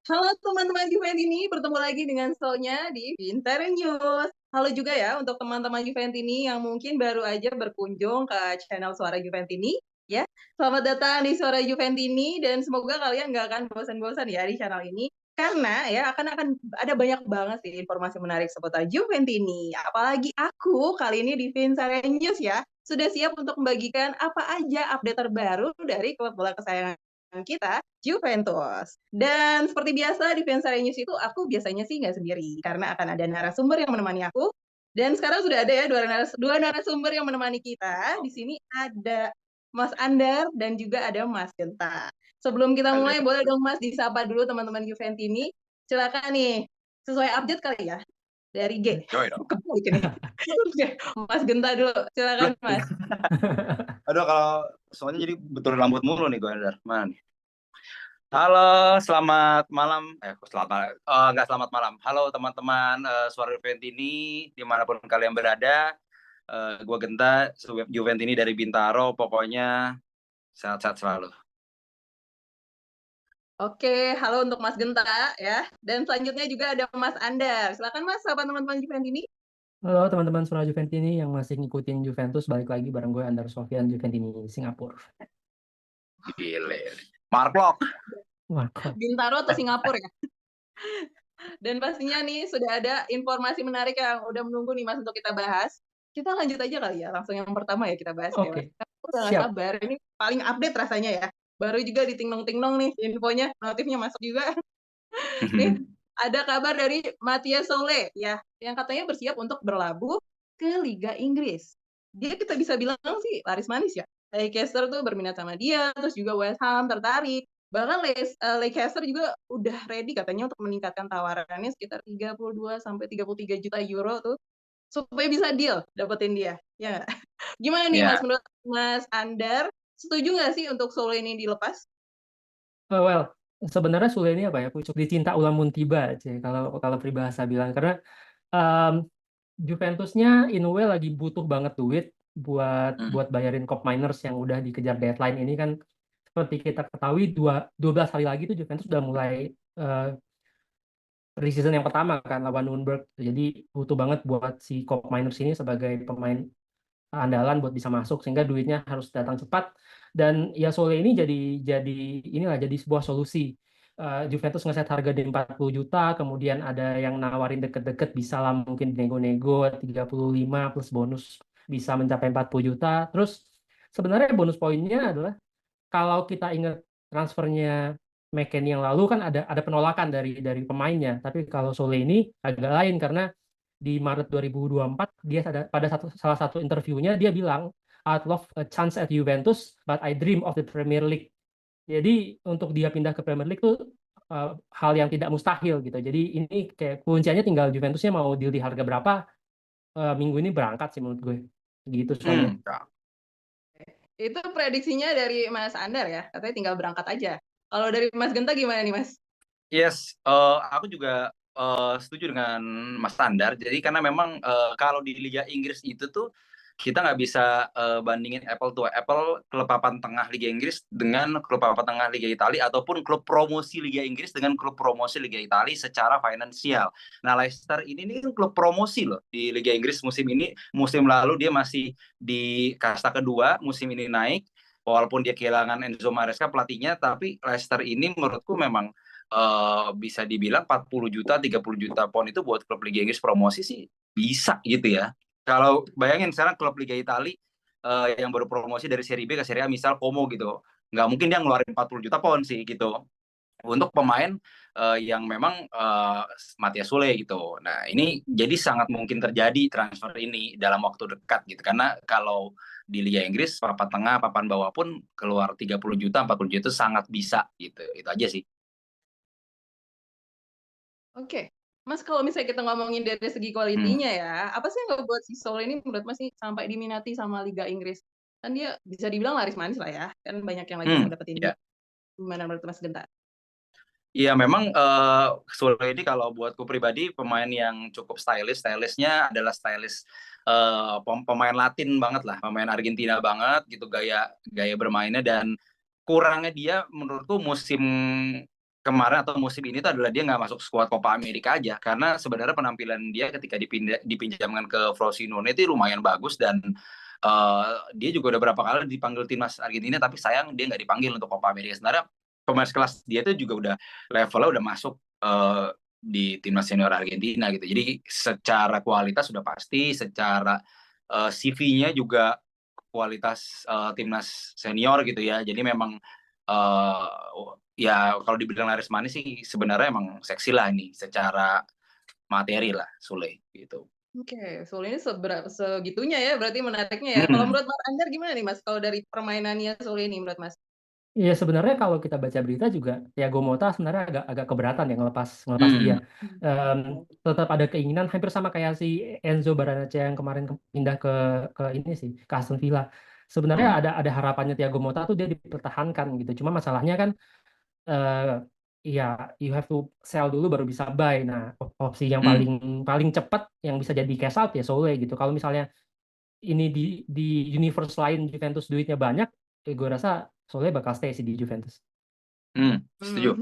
Halo teman-teman Juventini, bertemu lagi dengan Sonya di Pinter News. Halo juga ya untuk teman-teman Juventini yang mungkin baru aja berkunjung ke channel Suara Juventini. Ya, selamat datang di Suara Juventini dan semoga kalian nggak akan bosan-bosan ya di channel ini. Karena ya akan ada banyak banget sih informasi menarik seputar Juventini. Apalagi aku kali ini di Pinter News ya, sudah siap untuk membagikan apa aja update terbaru dari klub bola kesayangan kita, Juventus. Dan seperti biasa di Fansari News itu aku biasanya sih nggak sendiri karena akan ada narasumber yang menemani aku. Dan sekarang sudah ada ya dua narasumber yang menemani kita. Di sini ada Mas Andar dan juga ada Mas Genta. Sebelum kita Halo. mulai, boleh dong Mas disapa dulu teman-teman Juventini. Silakan nih, sesuai update kali ya dari G. Joy dong. Kebalik nih. Mas Genta dulu, silakan Loh, Mas. aduh kalau soalnya jadi betul rambut mulu nih gue Dar. Mana nih? Halo, selamat malam. Kok selamat malam. Nggak selamat malam. Halo teman-teman Suara Juventini dimanapun kalian berada. Gue Genta, Juventini dari Bintaro. Pokoknya sehat-sehat selalu. Oke, halo untuk Mas Genta ya. Dan selanjutnya juga ada Mas Andar. Silakan Mas, sapa teman-teman Juventini. Halo teman-teman Sora Juventini yang masih ngikutin Juventus, balik lagi bareng gue Andar Sofian Juventini Singapura. Gile. Mark Lok. Wah, kok. Bintaro atau Singapura ya. Dan pastinya nih sudah ada informasi menarik yang udah menunggu nih Mas untuk kita bahas. Kita lanjut aja kali ya, langsung yang pertama ya kita bahas ya Mas. Oke, Aku udah gak siap. sabar, ini paling update rasanya ya. Baru juga di ting-nong nih infonya, notifnya masuk juga. Nih, ada kabar dari Matthias Soule ya, yang katanya bersiap untuk berlabuh ke Liga Inggris. Dia kita bisa bilang sih laris manis ya. Leicester tuh berminat sama dia, terus juga West Ham tertarik. Bahkan Leicester juga udah ready katanya untuk meningkatkan tawarannya sekitar 32 sampai 33 juta euro tuh supaya bisa deal dapetin dia. Ya nggak? Gimana nih Mas Ya, menurut Mas Andar? Setuju nggak sih untuk Soule ini dilepas? Well, sebenarnya Sule ini apa ya? Pucuk dicinta ulamun tiba, sih kalau kalau peribahasa bilang. Karena um, Juventusnya in a way lagi butuh banget duit buat hmm, buat bayarin Cop Miners yang udah dikejar deadline ini kan. Seperti kita ketahui 12 hari lagi tuh Juventus udah mulai uh, preseason yang pertama kan lawan Nuremberg. Jadi butuh banget buat si Cop Miners ini sebagai pemain andalan buat bisa masuk sehingga duitnya harus datang cepat dan ya Sole ini jadi inilah jadi sebuah solusi. Juventus ngeset harga di 40 juta, kemudian ada yang nawarin deket-deket bisa lah mungkin nego-nego 35 plus bonus bisa mencapai 40 juta. Terus sebenarnya bonus poinnya adalah kalau kita ingat transfernya McKennie yang lalu kan ada penolakan dari pemainnya, tapi kalau Sole ini agak lain karena di Maret 2024 dia pada salah satu interviewnya dia bilang I'd love a chance at Juventus but I dream of the Premier League. Jadi untuk dia pindah ke Premier League tuh hal yang tidak mustahil gitu. Jadi ini kayak kuncinya tinggal Juventusnya mau deal di harga berapa, minggu ini berangkat sih menurut gue. Gitu soalnya. hmm. Itu prediksinya dari Mas Andar ya, katanya tinggal berangkat aja. Kalau dari Mas Genta gimana nih Mas? Yes, aku juga setuju dengan Mas Standar. Jadi karena memang kalau di Liga Inggris itu tuh kita nggak bisa bandingin apple to apple klub papan tengah Liga Inggris dengan klub papan tengah Liga Italia ataupun klub promosi Liga Inggris dengan klub promosi Liga Italia secara finansial. Nah, Leicester ini kan klub promosi loh di Liga Inggris musim ini. Musim lalu dia masih di kasta kedua, musim ini naik. Walaupun dia kehilangan Enzo Maresca pelatihnya, tapi Leicester ini menurutku memang bisa dibilang 40 juta, 30 juta pound itu buat klub Liga Inggris promosi sih bisa gitu ya. Kalau bayangin sekarang klub Liga Italia yang baru promosi dari Serie B ke Serie A misal Como gitu, nggak mungkin dia ngeluarin 40 juta pound sih gitu untuk pemain yang memang Matthias Sule gitu. Nah ini jadi sangat mungkin terjadi transfer ini dalam waktu dekat gitu karena kalau di Liga Inggris papan tengah, papan bawah pun keluar 30 juta, 40 juta itu sangat bisa gitu. Itu aja sih. Oke. Mas kalau misalnya kita ngomongin dari segi Hmm. kualitinya ya, apa sih yang ngebuat si Soul ini menurut Mas nih sampai diminati sama Liga Inggris? Kan dia bisa dibilang laris manis lah ya, kan banyak yang lagi mau dapetin dia. Ya. Gimana menurut Mas Genta? Iya memang Sule ini kalau buatku pribadi pemain yang cukup stylishnya adalah stylish pemain Latin banget lah, pemain Argentina banget gitu gaya gaya bermainnya dan kurangnya dia menurutku musim kemarin atau musim ini tuh adalah dia nggak masuk skuad Copa America aja, karena sebenarnya penampilan dia ketika dipinjamkan ke Frosinone itu lumayan bagus, dan dia juga udah berapa kali dipanggil timnas Argentina, tapi sayang dia nggak dipanggil untuk Copa America. Sebenarnya pemain kelas dia itu juga udah levelnya udah masuk di timnas senior Argentina gitu. Jadi secara kualitas sudah pasti, secara CV-nya juga kualitas timnas senior gitu ya. Jadi memang ya kalau dibilang laris manis sih sebenarnya emang seksi lah ini secara materi lah Sule gitu. Oke, Sule ini segitunya ya berarti menariknya ya. Kalau menurut Mas Andar gimana nih Mas, kalau dari permainannya Sule ini menurut Mas? Iya sebenarnya kalau kita baca berita juga Thiago Motta sebenarnya agak keberatan ya ngelepas dia. Tetap ada keinginan hampir sama kayak si Enzo Baranace yang kemarin pindah ke ini sih ke Aston Villa. Sebenarnya ada harapannya Thiago Motta tuh dia dipertahankan gitu. Cuma masalahnya kan ya you have to sell dulu baru bisa buy. Nah, opsi yang paling cepat yang bisa jadi cash out ya Sole gitu. Kalau misalnya ini di universe lain Juventus duitnya banyak, gue rasa Sole bakal stay sih di Juventus. Setuju.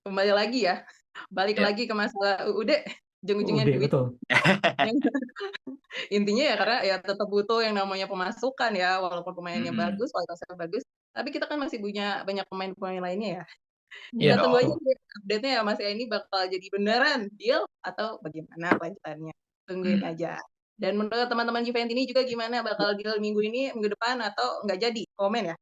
Kembali lagi ya, balik lagi ke masalah UUD, ujung-ujungnya UUD, duit. betul. Intinya ya karena ya tetap butuh yang namanya pemasukan ya, walaupun pemainnya bagus, kualitasnya bagus, tapi kita kan masih punya banyak pemain-pemain lainnya ya. Kita tunggu aja update-nya ya Mas ya, ini bakal jadi beneran deal atau bagaimana lanjutannya. Tungguin aja. Dan menurut teman-teman Juventus ini juga gimana, bakal deal minggu depan atau nggak jadi? Komen ya,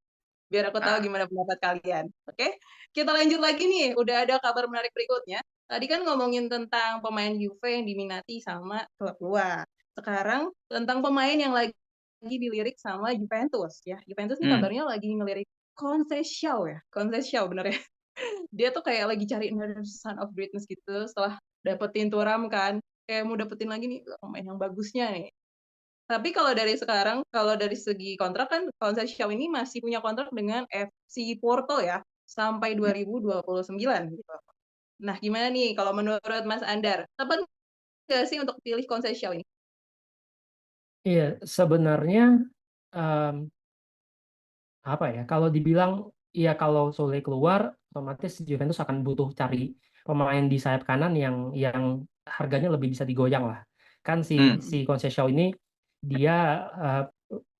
biar aku tahu gimana pendapat kalian. Oke, kita lanjut lagi nih. Udah ada kabar menarik berikutnya. Tadi kan ngomongin tentang pemain Juve yang diminati sama klub luar. Sekarang tentang pemain yang lagi dilirik sama Juventus ya. Juventus nih kabarnya lagi ngelirik Conceição ya. Conceição bener ya. Dia tuh kayak lagi cari another son of greatness gitu setelah dapetin Thuram kan. Kayak mau dapetin lagi nih pemain yang bagusnya nih. Tapi kalau dari sekarang, kalau dari segi kontrak kan Conceição ini masih punya kontrak dengan FC Porto ya sampai 2029 gitu. Nah, gimana nih kalau menurut Mas Andar? Tepat nggak sih untuk pilih Conceição ini? Iya, sebenarnya apa ya? Kalau dibilang ya kalau Sole keluar, otomatis Juventus akan butuh cari pemain di sayap kanan yang harganya lebih bisa digoyang lah. Kan si Conceição ini dia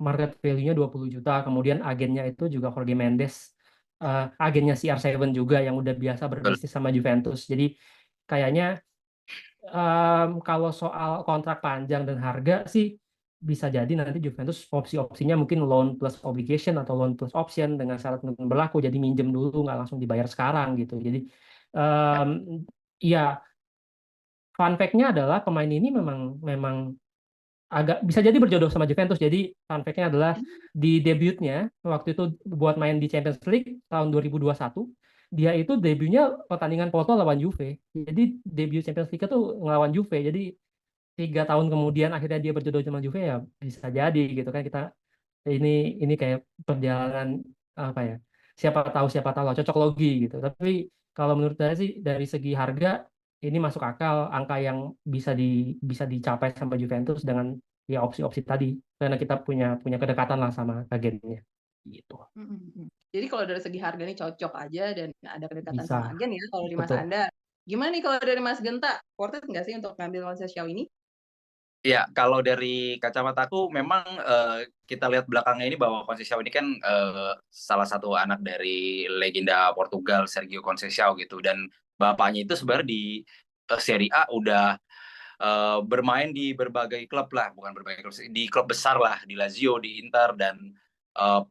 market value-nya 20 juta, kemudian agennya itu juga Jorge Mendes, agennya CR7 juga yang udah biasa berbisnis sama Juventus. Jadi kayaknya kalau soal kontrak panjang dan harga sih bisa jadi nanti Juventus opsi-opsinya mungkin loan plus obligation atau loan plus option dengan syarat berlaku, jadi minjem dulu nggak langsung dibayar sekarang gitu. Jadi ya fun fact-nya adalah pemain ini memang agak bisa jadi berjodoh sama Juventus. Jadi fun fact-nya adalah di debutnya waktu itu buat main di Champions League tahun 2021, dia itu debutnya pertandingan Porto lawan Juve. Jadi debut Champions League itu ngelawan Juve. Jadi 3 tahun kemudian akhirnya dia berjodoh sama Juve, ya bisa jadi gitu kan. Kita ini kayak perjalanan apa ya, siapa tahu lah, cocok logi gitu. Tapi kalau menurut saya sih dari segi harga ini masuk akal, angka yang bisa dicapai sama Juventus dengan ya opsi-opsi tadi, karena kita punya kedekatan lah sama agennya gitu. Jadi kalau dari segi harga ini cocok aja dan ada kedekatan Bisa. sama agen ya kalau di Mas Betul. Andar. Gimana nih kalau dari Mas Genta? Worth it nggak sih untuk ngambil Conceição ini? Ya, kalau dari kacamataku memang kita lihat belakangnya ini bahwa Conceição ini kan salah satu anak dari legenda Portugal Sergio Conceição gitu, dan bapaknya itu sebenarnya di Serie A udah bermain di berbagai klub lah, bukan berbagai klub, di klub besar lah, di Lazio, di Inter, dan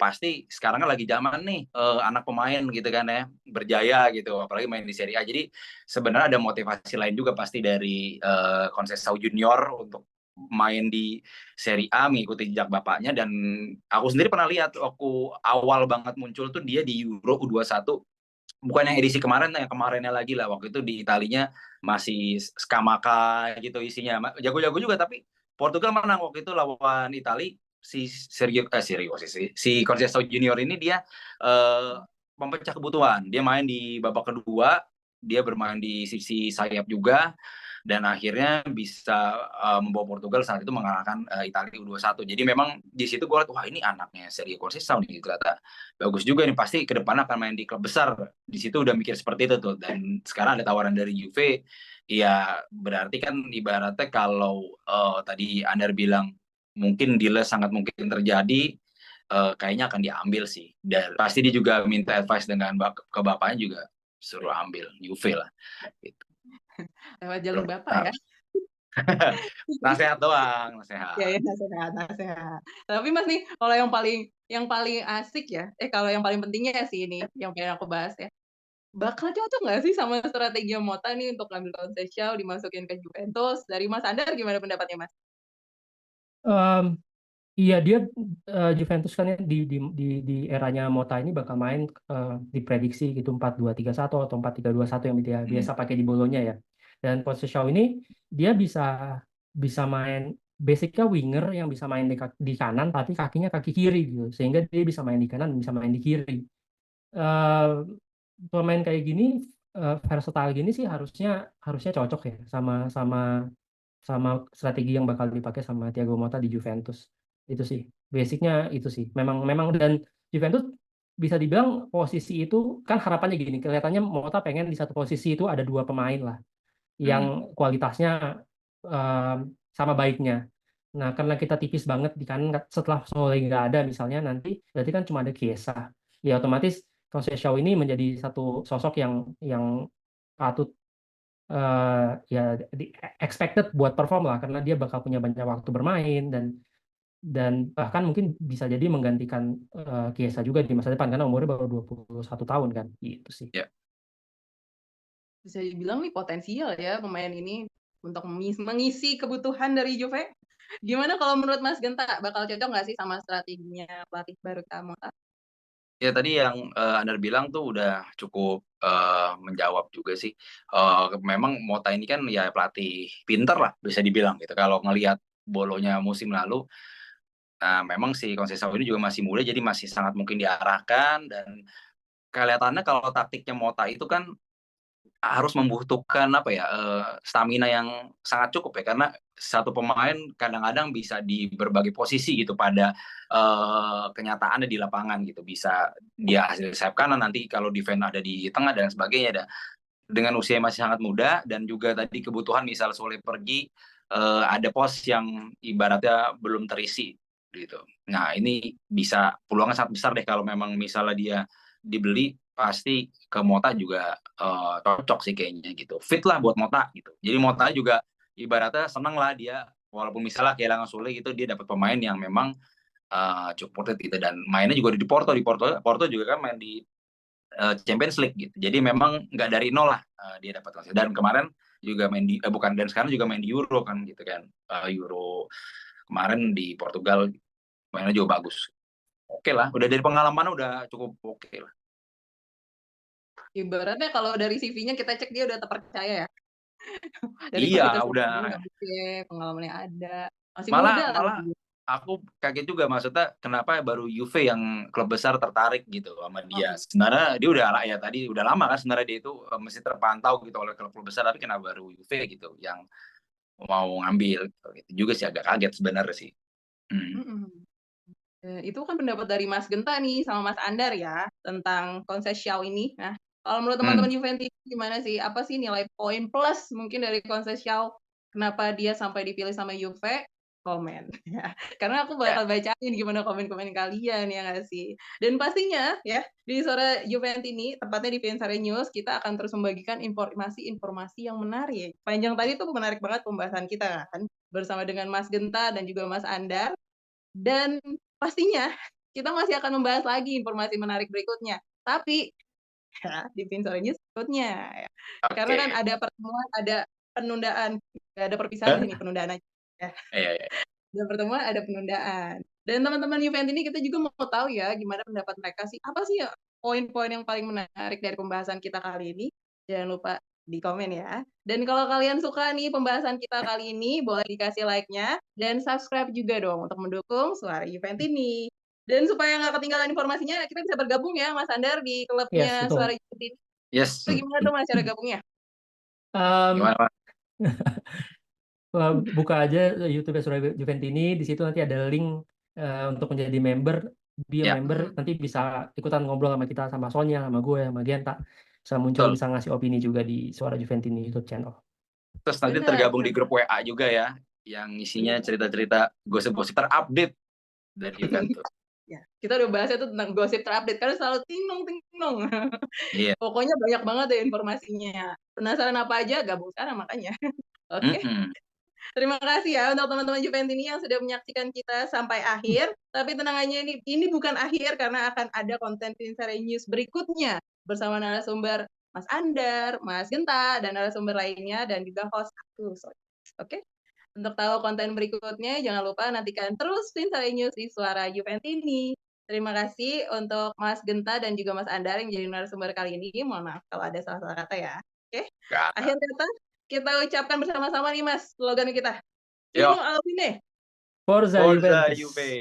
pasti sekarang kan lagi zaman nih anak pemain gitu kan ya, berjaya gitu, apalagi main di Serie A. Jadi sebenarnya ada motivasi lain juga pasti dari Conceição Junior untuk main di Serie A mengikuti jejak bapaknya. Dan aku sendiri pernah lihat waktu awal banget muncul tuh dia di Euro U21, bukan yang edisi kemarin, yang kemarinnya lagi lah, waktu itu di Italinya masih Scamacca gitu isinya, jago-jago juga, tapi Portugal menang waktu itu lawan Itali. Si Conceição Junior ini dia memecah kebutuhan, dia main di babak kedua dia bermain di sisi sayap juga, dan akhirnya bisa membawa Portugal saat itu mengalahkan Italia U21. Jadi memang di situ gue lihat, wah ini anaknya Sergio Conceição nih, ternyata bagus juga nih, pasti ke depan akan main di klub besar. Di situ udah mikir seperti itu tuh. Dan sekarang ada tawaran dari Juve, ya berarti kan ibaratnya kalau tadi Andar bilang mungkin deal sangat mungkin terjadi, kayaknya akan diambil sih. Dan pasti dia juga minta advice dengan ke bapaknya juga, suruh ambil Juve lah. Gitu. Lewat jalur bapak ya. Nasehat doang, nasehat. Ya, nasehat. Tapi Mas nih, kalau yang paling asik ya, kalau yang paling pentingnya sih ini, yang pengen aku bahas ya. Bakal cocok nggak sih sama strategi Motta nih untuk ngambil Conceição dimasukin ke Juventus? Dari Mas Andar gimana pendapatnya, Mas? Iya, dia Juventus kan ya di eranya Motta ini bakal main diprediksi gitu 4-2-3-1 atau 4-3-2-1 yang dia biasa pakai di Bolonya ya. Dan Conceição ini dia bisa main basicnya winger yang bisa main di kanan tapi kakinya kaki kiri gitu. Sehingga dia bisa main di kanan, bisa main di kiri. Pemain kayak gini versatile gini sih harusnya cocok ya sama strategi yang bakal dipakai sama Thiago Motta di Juventus. Itu sih basicnya, itu sih memang. Dan Juventus bisa dibilang posisi itu kan harapannya gini, kelihatannya Motta pengen di satu posisi itu ada dua pemain lah yang kualitasnya sama baiknya. Nah, karena kita tipis banget di kanan, setelah Solé nggak ada misalnya, nanti berarti kan cuma ada Chiesa, ya otomatis Conceição ini menjadi satu sosok yang patut ya expected buat perform lah, karena dia bakal punya banyak waktu bermain dan bahkan mungkin bisa jadi menggantikan Chiesa juga di masa depan karena umurnya baru 21 tahun kan, gitu sih. Yeah. Bisa dibilang nih potensial ya pemain ini untuk mengisi kebutuhan dari Juve. Gimana kalau menurut Mas Genta, bakal cocok nggak sih sama strateginya pelatih baru Motta? Ya tadi yang Anda bilang tuh udah cukup menjawab juga sih. Memang Motta ini kan ya pelatih pinter lah bisa dibilang gitu. Kalau ngelihat Bolonya musim lalu, memang si Conceição ini juga masih muda, jadi masih sangat mungkin diarahkan. Dan kelihatannya kalau taktiknya Motta itu kan harus membutuhkan stamina yang sangat cukup ya, karena satu pemain kadang-kadang bisa di berbagai posisi gitu pada kenyataannya di lapangan gitu, bisa dia hasil sayap kanan, nanti kalau defense ada di tengah dan sebagainya. Dengan usia masih sangat muda dan juga tadi kebutuhan misal Solé pergi, ada pos yang ibaratnya belum terisi gitu. Nah ini bisa peluangnya sangat besar deh kalau memang misalnya dia dibeli, pasti ke Motta juga cocok sih kayaknya gitu. Fit lah buat Motta gitu. Jadi Motta juga ibaratnya seneng lah dia, walaupun misalnya kehilangan Solé gitu, dia dapat pemain yang memang cukup gitu, dan mainnya juga di Porto. Porto juga kan main di Champions League gitu. Jadi memang nggak dari nol lah dia dapat hasil. Dan kemarin juga main di dan sekarang juga main di Euro kan gitu kan. Euro kemarin di Portugal mainnya juga bagus. Oke lah, udah dari pengalaman udah cukup oke lah. Ibaratnya kalau dari CV-nya kita cek dia udah terpercaya ya. Dari Iya, udah. Pengalamannya ada. Masih Malah muda lah. aku kaget juga, maksudnya kenapa baru Juve yang klub besar tertarik gitu sama dia. Sebenarnya dia udah ya tadi udah lama kan sebenarnya dia itu mesti terpantau gitu oleh klub besar, tapi kenapa baru Juve gitu yang mau ngambil gitu juga sih, agak kaget sebenarnya sih. Itu kan pendapat dari Mas Genta nih sama Mas Andar ya tentang Conceição ini. Nah, kalau menurut teman-teman Juventus gimana sih? Apa sih nilai poin plus mungkin dari Conceição? Kenapa dia sampai dipilih sama Juve? Komen ya. Karena aku bakal bacain gimana komen-komen kalian ya nggak sih. Dan pastinya ya di Suara Juventus ini, tepatnya di Vincere News, kita akan terus membagikan informasi-informasi yang menarik. Panjang tadi tuh menarik banget pembahasan kita kan bersama dengan Mas Genta dan juga Mas Andar. Dan pastinya kita masih akan membahas lagi informasi menarik berikutnya. Tapi ya, di Vincere News berikutnya ya. Karena kan ada pertemuan, ada penundaan, ada perpisahan di sini, penundaan aja. Ya. Ada pertemuan, ada penundaan. Dan teman-teman Juventus ini kita juga mau tahu ya gimana pendapat mereka sih. Apa sih ya poin-poin yang paling menarik dari pembahasan kita kali ini? Jangan lupa di komen ya. Dan kalau kalian suka nih pembahasan kita kali ini, boleh dikasih like-nya dan subscribe juga dong untuk mendukung Suara Juventus ini. Dan supaya nggak ketinggalan informasinya, kita bisa bergabung ya Mas Andar di klubnya Suara Juventus. Yes. Itu gimana tuh Mas cara gabungnya? Em, Gimana, Pak? buka aja YouTube Suara Juventini, di situ nanti ada link untuk menjadi member, be a Ya, member, nanti bisa ikutan ngobrol sama kita, sama Sonya, sama gue, sama Genta, bisa muncul, betul. bisa ngasih opini juga di Suara Juventini YouTube channel. Terus nanti Benar. tergabung di grup WA juga ya, yang isinya cerita-cerita gosip-gosip terupdate dari Juventus. Ya, kita udah bahasnya tuh tentang gosip terupdate karena selalu ting-nong. Iya. Pokoknya banyak banget ya informasinya. Penasaran apa aja gabung sekarang makanya. Oke. Mm-mm. Terima kasih ya untuk teman-teman Juventini yang sudah menyaksikan kita sampai akhir. Tapi tenang aja ini bukan akhir karena akan ada konten Vincere News berikutnya bersama narasumber Mas Andar, Mas Genta, dan narasumber lainnya dan juga host aku. Oke. Untuk tahu konten berikutnya, jangan lupa nantikan terus Vincere News di Suara Juventini. Terima kasih untuk Mas Genta dan juga Mas Andar yang jadi narasumber kali ini. Mohon maaf kalau ada salah-salah kata ya. Oke. Gak. Akhir kata, kita ucapkan bersama-sama nih Mas, slogan kita. Yo, Fino Alvine. Forza Forza Juventus. Juve.